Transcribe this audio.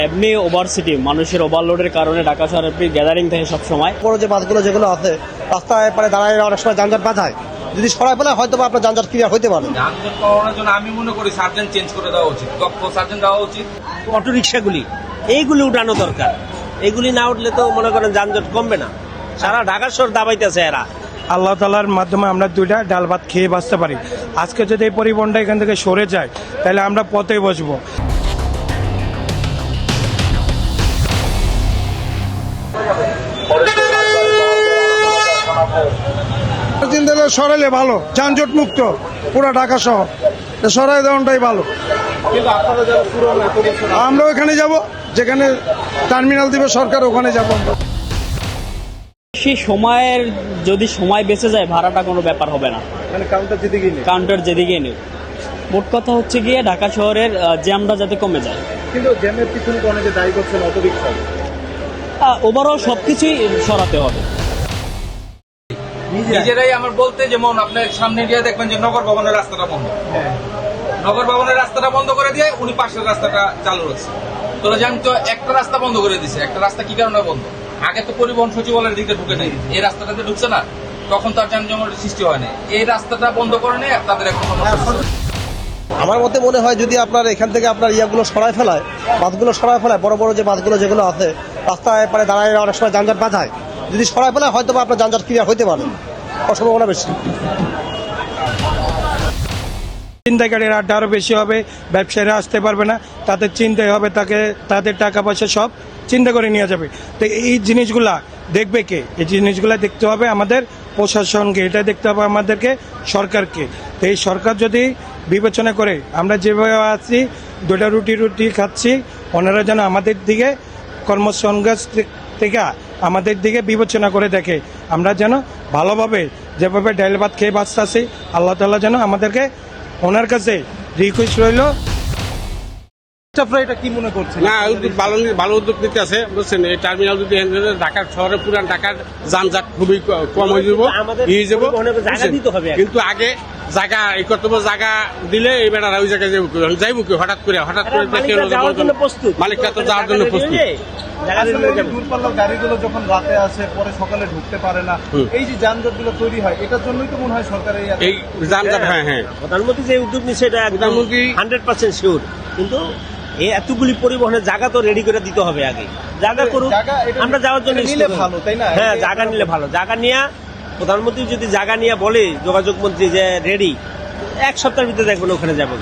এমনি ওভারসিটি মানুষের ওভারলোডের কারণে ঢাকা শহরে গ্যাদারিং থাকে সবসময়। বড় যে বাসগুলো যেগুলো আছে রাস্তায় পরে দাঁড়ায় অনেক সময় যানজট বাঁধায়, যদি সরাই ফেলে হয়তো আপনার যানজট ক্লিয়ার হতে পারে। যানজট করানোর জন্য আমি মনে করি সার্জেন চেঞ্জ করে দেওয়া উচিত, দক্ষ সার্জেন দেওয়া উচিত। অটো রিক্সাগুলি এইগুলি উঠানো দরকার, এগুলি না উঠলে তো মনে করেন যানজট কমবে না। সারা ঢাকা শহর দাবাইতেছে এরা। আল্লাহ তাআলার মাধ্যমে আমরা দুইটা ডাল ভাত খেয়ে বাঁচতে পারি। আজকে যদি এই পরিবহনটা এখান থেকে সরে যায় তাহলে আমরা পথে বসবো। সরাইলে ভালো, যানজট মুক্ত পুরো ঢাকা শহর, সরাই দেওয়াটাই ভালো। আমরা ওখানে যাব যেখানে টার্মিনাল দিবে সরকার, ওখানে যাব আমরা। সেই সময়ের যদি সময় বেঁচে যায় ভাড়াটা কোনো ব্যাপার হবে না, মানে কাউন্টার যেদিকে নেই। মোট কথা হচ্ছে গিয়ে ঢাকা শহরের জ্যামটা যাতে কমে যায়। কিন্তু জ্যামের পিছনে তো অনেকে দায়ী করছেন অটো রিক্সা। ওভারঅল সবকিছুই সরাতে হবে। নিজেরাই আমার বলতে, যেমন আপনার সামনে গিয়ে দেখবেন যে নগর ভবনের রাস্তাটা বন্ধ, নগর ভবনের রাস্তাটা বন্ধ করে দিয়ে উনি পাশের রাস্তাটা চালু রয়েছে। তোরা জানি তো একটা রাস্তা বন্ধ করে দিছে। একটা রাস্তা কি কারণে বন্ধ? আগে তো পরিবহন সচিবালয়ের দিকে ঢুকে নেই, এই রাস্তাটাতে ঢুকছে না, তখন তার যানজটের সৃষ্টি হয় না। এই রাস্তাটা বন্ধ করে নেই, তাদের একটা সমস্যা। আমার মতে মনে হয় যদি আপনার এখান থেকে আপনার ইয়াগুলো সরাই ফেলায়, বাসগুলো সরাই ফেলায়, বড় বড় যে বাসগুলো যেগুলো আছে রাস্তায় পরে দাঁড়ায় অনেক সময় যানজট বাঁধায়, যদি সরাই ফেলায় হয়তো আপনার যানজট ক্লিয়ার হতে পারে, সম্ভাবনা বেশি। চিন্তাকারীর আড্ডা আরো বেশি হবে, ব্যবসায়ীরা আসতে পারবে না, তাদের চিন্তাই হবে, তাদের টাকা পয়সা সব চিন্তা করে নিয়ে যাবে। তো এই জিনিসগুলা দেখবে কে? এই জিনিসগুলা দেখতে হবে আমাদের প্রশাসনকে, এটা দেখতে হবে আমাদেরকে সরকারকে। তো এই সরকার যদি বিবেচনা করে, আমরা যেভাবে আছি দুটা রুটি খাচ্ছি, ওনারা যেন আমাদের দিকে কর্মসংস্থান থেকে আমাদের দিকে বিবেচনা করে দেখে, আমরা যেন ভালোভাবে যেভাবে ডাল ভাত খেয়ে বাঁচতে আসি, আল্লাহ তাআলা যেন আমাদেরকে, ওনার কাছে রিকোয়েস্ট রইল। আপনারা এটা কি মনে করছেন? না, ভালো উদ্যোগ নিতে আছে, বুঝছেন। এই টার্মিনাল যদি ঢাকার শহরে পুরান ঢাকার যানজট খুবই কম হয়ে যাব, কিন্তু আগে জায়গা এই কর্তব্য জায়গা দিলে এই বেড়ারা ওই জায়গায় যাইব কি হঠাৎ করে মালিকরা তো যাওয়ার জন্য প্রস্তুত। দূরপাল্লার গাড়িগুলো যখন রাতে আসে পরে সকালে ঢুকতে পারে না, এই যে যানজট গুলো তৈরি হয়, এটার জন্যই তো মনে হয় সরকার এই যানজট। হ্যাঁ, প্রধানমন্ত্রী যে উদ্যোগ নিচ্ছে এটা প্রধানমন্ত্রী 100% শিওর, কিন্তু এই এতগুলি পরিবহনের জায়গা তো রেডি করে দিতে হবে আগে। জায়গা করুক, আমরা যাওয়ার জন্য নিলে ভালো, তাই না? হ্যাঁ, জায়গা নিলে ভালো। জায়গা নিয়ে প্রধানমন্ত্রী যদি জায়গা নিয়ে বলে যোগাযোগ মন্ত্রী যে রেডি, এক সপ্তাহের ভিতরে দেখবেন ওখানে যাবো।